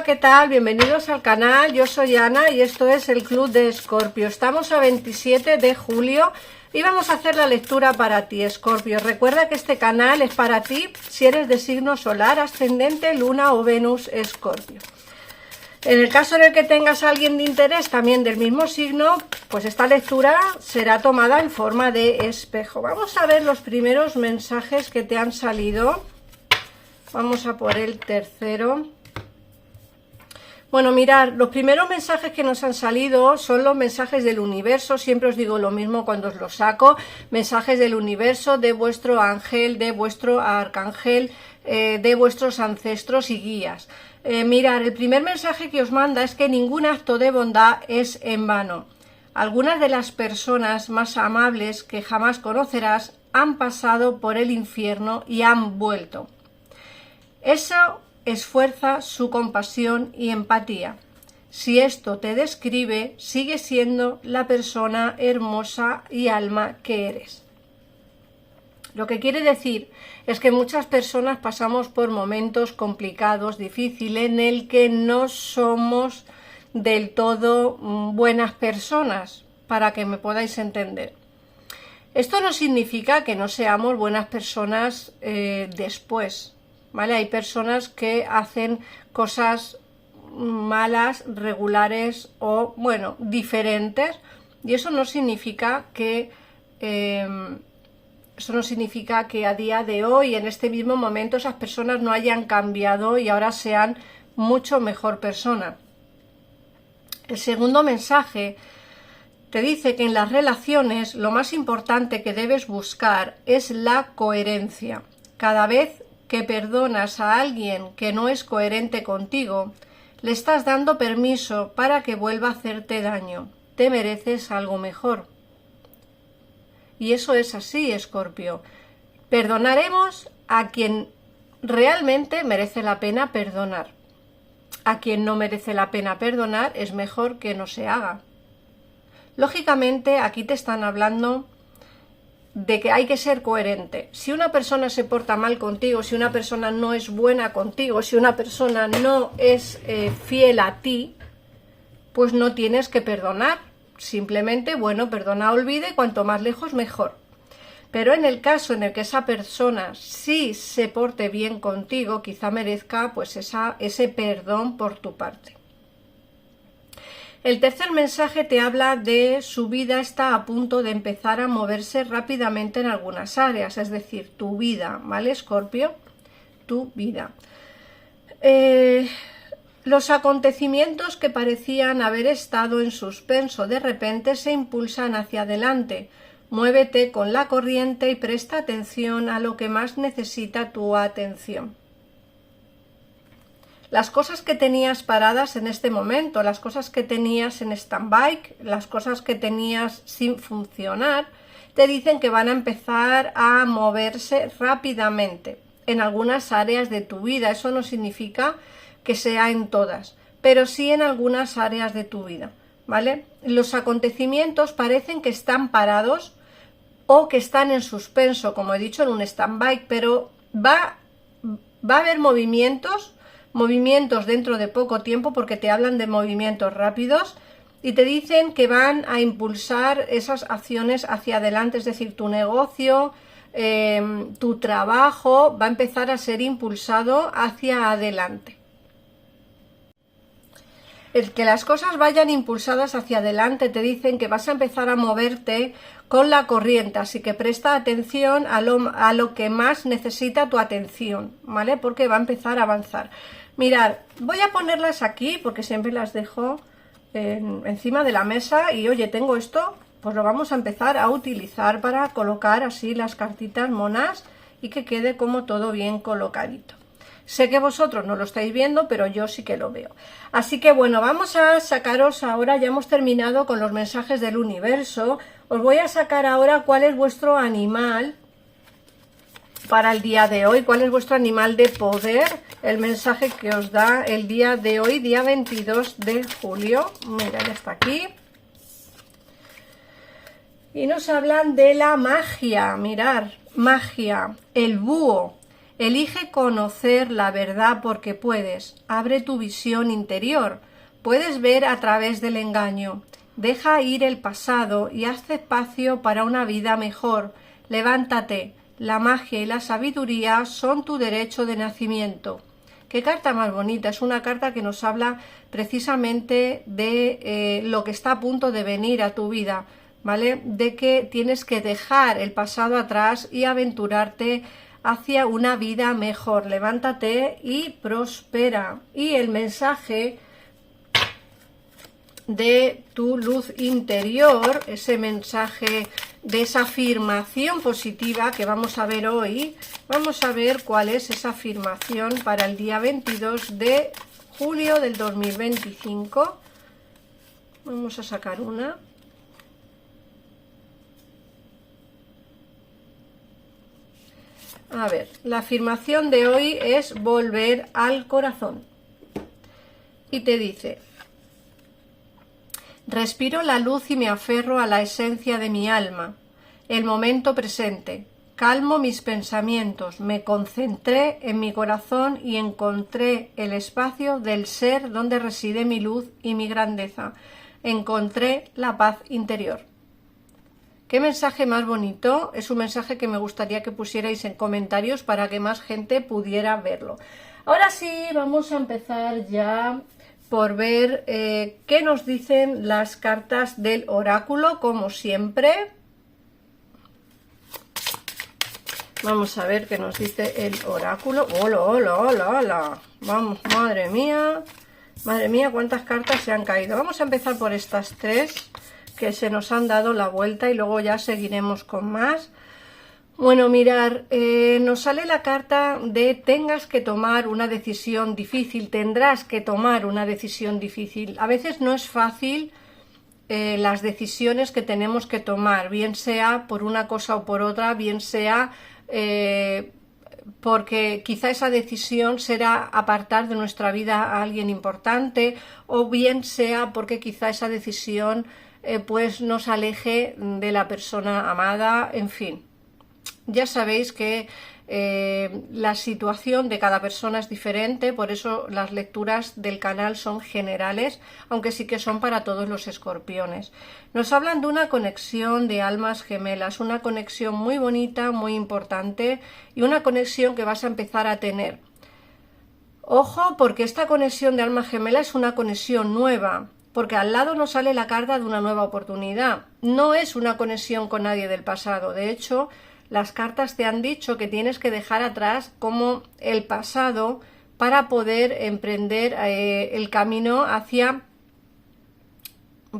¿qué tal? Bienvenidos al canal, yo soy Ana y esto es el Club de Escorpio. Estamos a 27 de julio y vamos a hacer la lectura para ti, Escorpio. Recuerda que este canal es para ti si eres de signo solar, ascendente, luna o Venus, Escorpio. En el caso en el que tengas a alguien de interés también del mismo signo, pues esta lectura será tomada en forma de espejo. Vamos a ver los primeros mensajes que te han salido. Vamos a por el tercero. Bueno, mirad, los primeros mensajes que nos han salido son los mensajes del universo. Siempre os digo lo mismo cuando os los saco. Mensajes del universo, de vuestro ángel, de vuestro arcángel, de vuestros ancestros y guías. Mirad, el primer mensaje que os manda es que ningún acto de bondad es en vano. Algunas de las personas más amables que jamás conocerás han pasado por el infierno y han vuelto. Eso esfuerza su compasión y empatía. Si esto te describe, sigue siendo la persona hermosa y alma que eres. Lo que quiere decir es que muchas personas pasamos por momentos complicados, difíciles, en el que no somos del todo buenas personas, para que me podáis entender. Esto no significa que no seamos buenas personas después. ¿Vale? Hay personas que hacen cosas malas, regulares o, bueno, diferentes, y eso no significa que a día de hoy, en este mismo momento, esas personas no hayan cambiado y ahora sean mucho mejor persona. El segundo mensaje te dice que en las relaciones lo más importante que debes buscar es la coherencia. Cada vez que perdonas a alguien que no es coherente contigo, le estás dando permiso para que vuelva a hacerte daño. Te mereces algo mejor. Y eso es así, Escorpio. Perdonaremos a quien realmente merece la pena perdonar. A quien no merece la pena perdonar es mejor que no se haga. Lógicamente, aquí te están hablando de que hay que ser coherente. Si una persona se porta mal contigo, si una persona no es buena contigo, si una persona no es fiel a ti, pues no tienes que perdonar. Simplemente, bueno, perdona, olvide, cuanto más lejos mejor. Pero en el caso en el que esa persona sí se porte bien contigo, quizá merezca pues ese perdón por tu parte. El tercer mensaje te habla de su vida está a punto de empezar a moverse rápidamente en algunas áreas, es decir, tu vida, ¿vale, Escorpio? Tu vida. Los acontecimientos que parecían haber estado en suspenso de repente se impulsan hacia adelante. Muévete con la corriente y presta atención a lo que más necesita tu atención. Las cosas que tenías paradas en este momento, las cosas que tenías en stand-by, las cosas que tenías sin funcionar, te dicen que van a empezar a moverse rápidamente en algunas áreas de tu vida. Eso no significa que sea en todas, pero sí en algunas áreas de tu vida, ¿vale? Los acontecimientos parecen que están parados o que están en suspenso, como he dicho, en un stand-by, pero va a haber movimientos dentro de poco tiempo, porque te hablan de movimientos rápidos y te dicen que van a impulsar esas acciones hacia adelante, es decir, tu negocio, tu trabajo va a empezar a ser impulsado hacia adelante. El que las cosas vayan impulsadas hacia adelante te dicen que vas a empezar a moverte con la corriente, así que presta atención a lo que más necesita tu atención, ¿vale? Porque va a empezar a avanzar. Mirad, voy a ponerlas aquí porque siempre las dejo encima de la mesa y oye, tengo esto, pues lo vamos a empezar a utilizar para colocar así las cartitas monas y que quede como todo bien colocadito. Sé que vosotros no lo estáis viendo, pero yo sí que lo veo. Así que bueno, vamos a sacaros ahora, ya hemos terminado con los mensajes del universo. Os voy a sacar ahora cuál es vuestro animal para el día de hoy, cuál es vuestro animal de poder, el mensaje que os da el día de hoy, día 22 de julio. Mira, ya está aquí. Y nos hablan de la magia, mirad, magia, el búho. Elige conocer la verdad porque puedes. Abre tu visión interior. Puedes ver a través del engaño. Deja ir el pasado y haz espacio para una vida mejor. Levántate. La magia y la sabiduría son tu derecho de nacimiento. Qué carta más bonita. Es una carta que nos habla precisamente de lo que está a punto de venir a tu vida, ¿vale? De que tienes que dejar el pasado atrás y aventurarte hacia una vida mejor. Levántate y prospera. Y el mensaje de tu luz interior, ese mensaje de esa afirmación positiva que vamos a ver hoy, vamos a ver cuál es esa afirmación para el día 22 de julio del 2025. Vamos a sacar una. A ver, la afirmación de hoy es volver al corazón. Y te dice: respiro la luz y me aferro a la esencia de mi alma, el momento presente. Calmo mis pensamientos, me concentré en mi corazón y encontré el espacio del ser donde reside mi luz y mi grandeza. Encontré la paz interior. Qué mensaje más bonito. Es un mensaje que me gustaría que pusierais en comentarios para que más gente pudiera verlo. Ahora sí, vamos a empezar ya por ver qué nos dicen las cartas del oráculo, como siempre. Vamos a ver qué nos dice el oráculo. ¡Hola, hola, hola, hola! Vamos, madre mía, cuántas cartas se han caído. Vamos a empezar por estas tres que se nos han dado la vuelta y luego ya seguiremos con más. Bueno, mirar, nos sale la carta de tengas que tomar una decisión difícil, tendrás que tomar una decisión difícil. A veces no es fácil las decisiones que tenemos que tomar, bien sea por una cosa o por otra, bien sea porque quizá esa decisión será apartar de nuestra vida a alguien importante, o bien sea porque quizá esa decisión pues nos aleje de la persona amada, en fin. Ya sabéis que la situación de cada persona es diferente, por eso las lecturas del canal son generales, aunque sí que son para todos los escorpiones. Nos hablan de una conexión de almas gemelas, una conexión muy bonita, muy importante y una conexión que vas a empezar a tener. Ojo, porque esta conexión de alma gemela es una conexión nueva, porque al lado nos sale la carta de una nueva oportunidad. No es una conexión con nadie del pasado, de hecho, las cartas te han dicho que tienes que dejar atrás como el pasado para poder emprender el camino hacia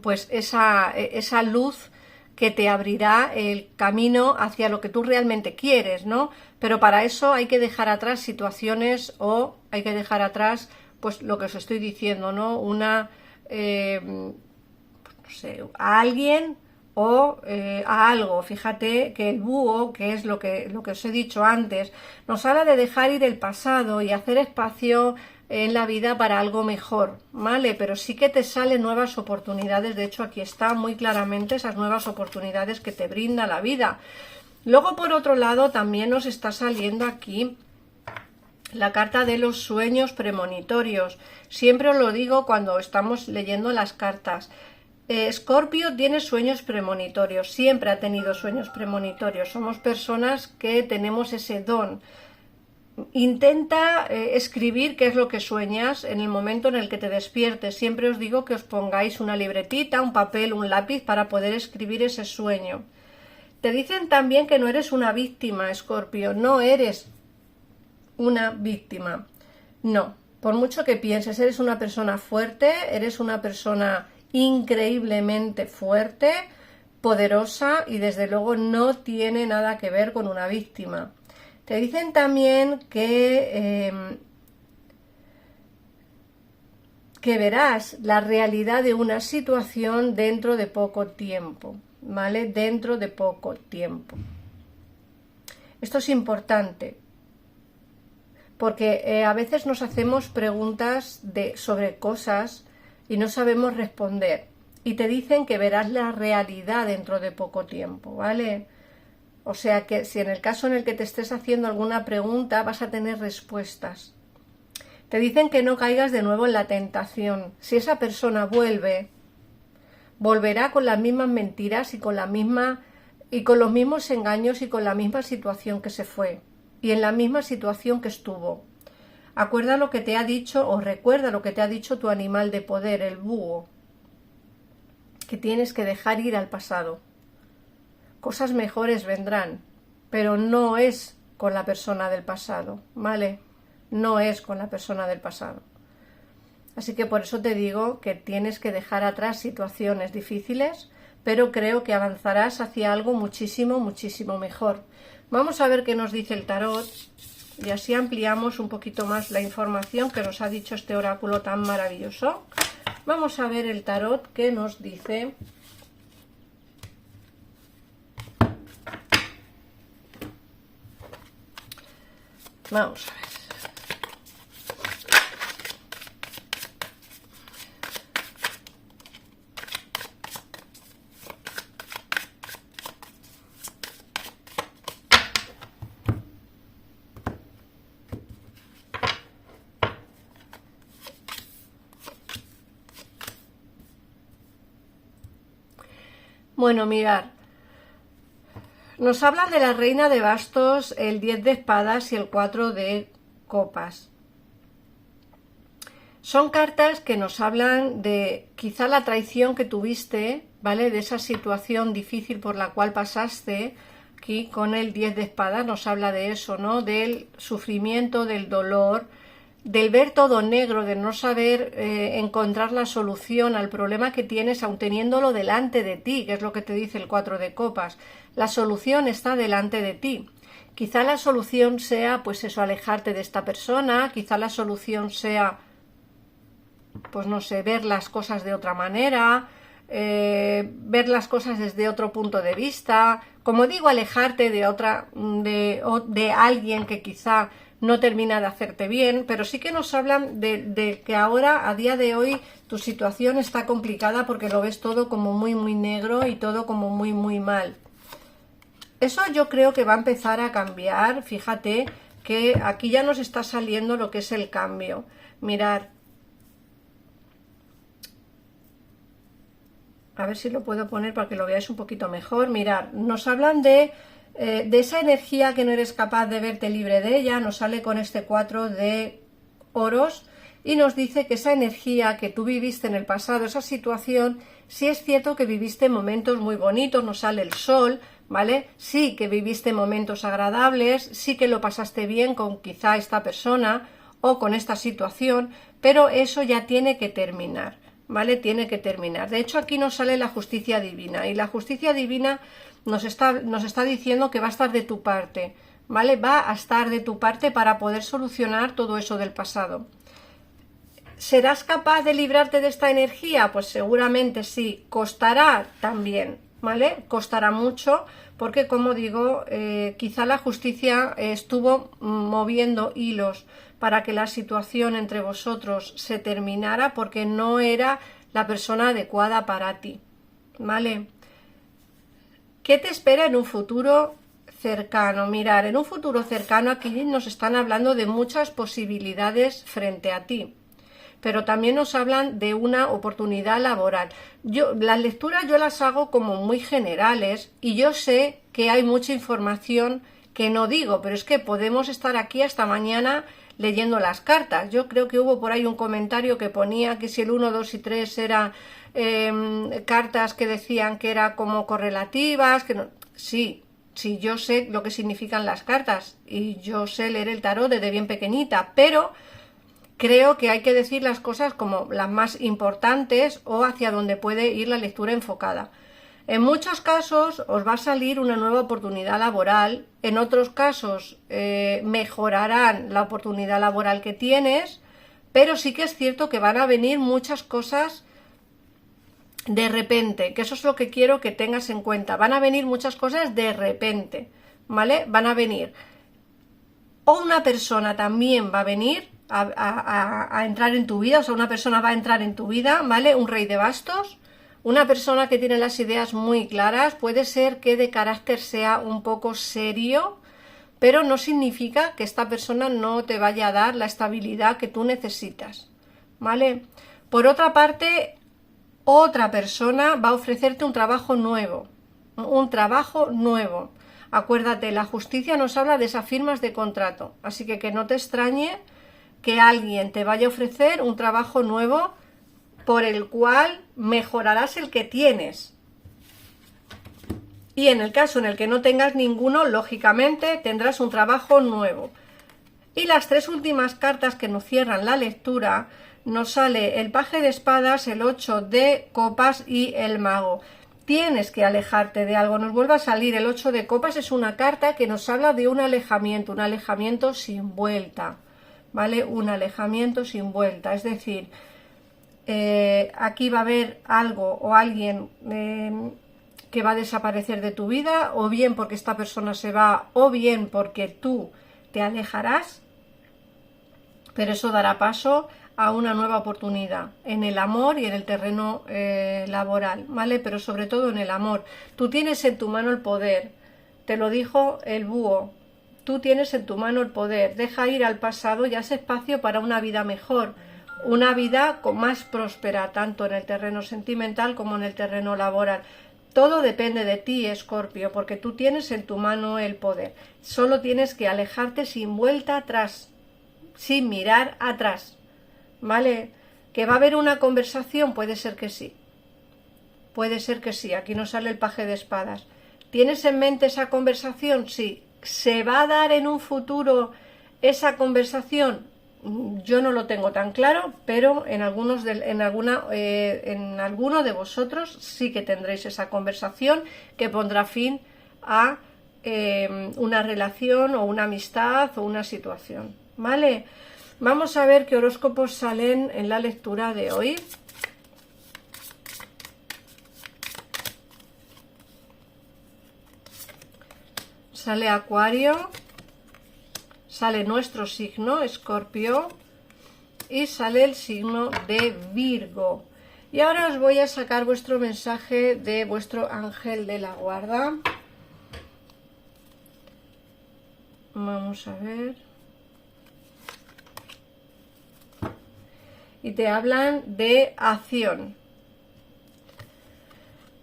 pues esa luz que te abrirá el camino hacia lo que tú realmente quieres, ¿no? Pero para eso hay que dejar atrás situaciones o hay que dejar atrás pues lo que os estoy diciendo, ¿no? Una no sé, a alguien o a algo. Fíjate que el búho, que es lo que os he dicho antes, nos habla de dejar ir el pasado y hacer espacio en la vida para algo mejor, ¿vale? Pero sí que te salen nuevas oportunidades. De hecho, aquí está muy claramente esas nuevas oportunidades que te brinda la vida. Luego, por otro lado, también nos está saliendo aquí la carta de los sueños premonitorios. Siempre os lo digo cuando estamos leyendo las cartas. Escorpio tiene sueños premonitorios, siempre ha tenido sueños premonitorios. Somos personas que tenemos ese don. Intenta escribir qué es lo que sueñas en el momento en el que te despiertes. Siempre os digo que os pongáis una libretita, un papel, un lápiz para poder escribir ese sueño. Te dicen también que no eres una víctima, Escorpio, no eres una víctima. No, por mucho que pienses, eres una persona fuerte, eres una persona increíblemente fuerte, poderosa y desde luego no tiene nada que ver con una víctima. Te dicen también que verás la realidad de una situación dentro de poco tiempo, ¿vale? Dentro de poco tiempo. Esto es importante porque a veces nos hacemos preguntas sobre cosas y no sabemos responder. Y te dicen que verás la realidad dentro de poco tiempo, ¿vale? O sea que si en el caso en el que te estés haciendo alguna pregunta vas a tener respuestas. Te dicen que no caigas de nuevo en la tentación. Si esa persona vuelve, volverá con las mismas mentiras y con los mismos engaños y con la misma situación que se fue y en la misma situación que estuvo. Acuerda lo que te ha dicho o recuerda lo que te ha dicho tu animal de poder, el búho, que tienes que dejar ir al pasado. Cosas mejores vendrán, pero no es con la persona del pasado, ¿vale? No es con la persona del pasado. Así que por eso te digo que tienes que dejar atrás situaciones difíciles, pero creo que avanzarás hacia algo muchísimo, muchísimo mejor. Vamos a ver qué nos dice el tarot y así ampliamos un poquito más la información que nos ha dicho este oráculo tan maravilloso. Vamos a ver el tarot que nos dice. Vamos a ver. Bueno, mirad, nos hablan de la reina de bastos, el 10 de espadas y el 4 de copas. Son cartas que nos hablan de quizá la traición que tuviste, ¿vale? De esa situación difícil por la cual pasaste. Aquí con el 10 de espadas nos habla de eso, ¿no? Del sufrimiento, del dolor, del ver todo negro, de no saber encontrar la solución al problema que tienes aun teniéndolo delante de ti, que es lo que te dice el 4 de copas. La solución está delante de ti. Quizá la solución sea, pues eso, alejarte de esta persona, quizá la solución sea, pues no sé, ver las cosas de otra manera, ver las cosas desde otro punto de vista, como digo, alejarte de alguien que quizá no termina de hacerte bien, pero sí que nos hablan de que ahora, a día de hoy, tu situación está complicada porque lo ves todo como muy, muy negro y todo como muy, muy mal. Eso yo creo que va a empezar a cambiar. Fíjate que aquí ya nos está saliendo lo que es el cambio. Mirad. A ver si lo puedo poner para que lo veáis un poquito mejor. Mirad, nos hablan de esa energía que no eres capaz de verte libre de ella. Nos sale con este 4 de oros y nos dice que esa energía que tú viviste en el pasado, esa situación, sí es cierto que viviste momentos muy bonitos, nos sale el sol, ¿vale? Sí que viviste momentos agradables, sí que lo pasaste bien con quizá esta persona o con esta situación, pero eso ya tiene que terminar, ¿vale? Tiene que terminar. De hecho, aquí nos sale la justicia divina y la justicia divina nos está diciendo que va a estar de tu parte, ¿vale? Va a estar de tu parte para poder solucionar todo eso del pasado. ¿Serás capaz de librarte de esta energía? Pues seguramente sí. Costará también, ¿vale? Costará mucho porque, como digo, quizá la justicia estuvo moviendo hilos para que la situación entre vosotros se terminara porque no era la persona adecuada para ti, ¿vale? ¿Qué te espera en un futuro cercano? Mirar, en un futuro cercano aquí nos están hablando de muchas posibilidades frente a ti, pero también nos hablan de una oportunidad laboral. Las lecturas yo las hago como muy generales y yo sé que hay mucha información que no digo, pero es que podemos estar aquí hasta mañana leyendo las cartas. Yo creo que hubo por ahí un comentario que ponía que si el 1, 2 y 3 eran cartas que decían que era como correlativas, que no. Sí, yo sé lo que significan las cartas y yo sé leer el tarot desde bien pequeñita, pero creo que hay que decir las cosas como las más importantes o hacia donde puede ir la lectura enfocada. En muchos casos os va a salir una nueva oportunidad laboral, en otros casos mejorarán la oportunidad laboral que tienes, pero sí que es cierto que van a venir muchas cosas de repente, que eso es lo que quiero que tengas en cuenta. Van a venir muchas cosas de repente, ¿vale? Van a venir. O una persona también va a venir a entrar en tu vida, o sea, una persona va a entrar en tu vida, ¿vale? Un rey de bastos, Una persona que tiene las ideas muy claras puede ser que de carácter sea un poco serio, pero no significa que esta persona no te vaya a dar la estabilidad que tú necesitas, ¿vale? Por otra parte, otra persona va a ofrecerte un trabajo nuevo, Acuérdate, la justicia nos habla de esas firmas de contrato, así que no te extrañe que alguien te vaya a ofrecer un trabajo nuevo por el cual mejorarás el que tienes. Y en el caso en el que no tengas ninguno, lógicamente tendrás un trabajo nuevo. Y las tres últimas cartas que nos cierran la lectura, nos sale el paje de espadas, el 8 de copas y el mago. Tienes que alejarte de algo. Nos vuelve a salir el 8 de copas, es una carta que nos habla de un alejamiento sin vuelta, ¿vale? Un alejamiento sin vuelta, es decir, aquí va a haber algo o alguien que va a desaparecer de tu vida, o bien porque esta persona se va, o bien porque tú te alejarás, pero eso dará paso a una nueva oportunidad en el amor y en el terreno laboral, ¿vale? Pero sobre todo en el amor. Tú tienes en tu mano el poder, te lo dijo el búho, tú tienes en tu mano el poder, deja ir al pasado y haz espacio para una vida mejor, una vida con más próspera, tanto en el terreno sentimental como en el terreno laboral. Todo depende de ti, Escorpio, porque tú tienes en tu mano el poder. Solo tienes que alejarte sin vuelta atrás, sin mirar atrás, ¿vale? ¿Que va a haber una conversación? Puede ser que sí. Puede ser que sí. Aquí nos sale el paje de espadas. ¿Tienes en mente esa conversación? Sí. ¿Se va a dar en un futuro esa conversación? Yo no lo tengo tan claro, pero en alguno de vosotros sí que tendréis esa conversación que pondrá fin a una relación o una amistad o una situación, ¿vale? Vamos a ver qué horóscopos salen en la lectura de hoy. Sale Acuario, sale nuestro signo, Escorpio, y sale el signo de Virgo. Y ahora os voy a sacar vuestro mensaje de vuestro ángel de la guarda. Vamos a ver. Y te hablan de acción.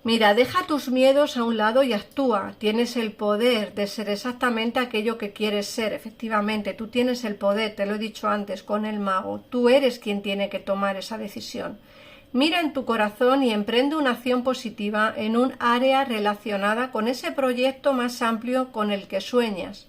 Mira, deja tus miedos a un lado y actúa. Tienes el poder de ser exactamente aquello que quieres ser. Efectivamente, tú tienes el poder, te lo he dicho antes con el mago. Tú eres quien tiene que tomar esa decisión. Mira en tu corazón y emprende una acción positiva en un área relacionada con ese proyecto más amplio con el que sueñas.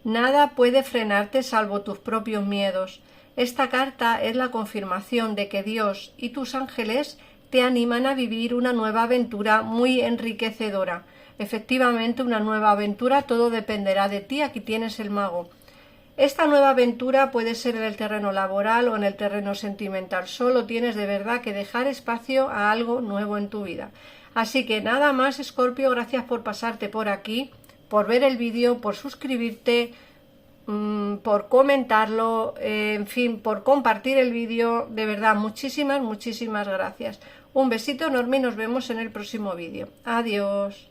Nada puede frenarte salvo tus propios miedos. Esta carta es la confirmación de que Dios y tus ángeles te animan a vivir una nueva aventura muy enriquecedora. Efectivamente, una nueva aventura, todo dependerá de ti. Aquí tienes el mago. Esta nueva aventura puede ser en el terreno laboral o en el terreno sentimental. Solo tienes de verdad que dejar espacio a algo nuevo en tu vida. Así que nada más, Escorpio, gracias por pasarte por aquí, por ver el vídeo, por suscribirte, por comentarlo, en fin, por compartir el vídeo. De verdad, muchísimas gracias. Un besito enorme y nos vemos en el próximo vídeo. Adiós.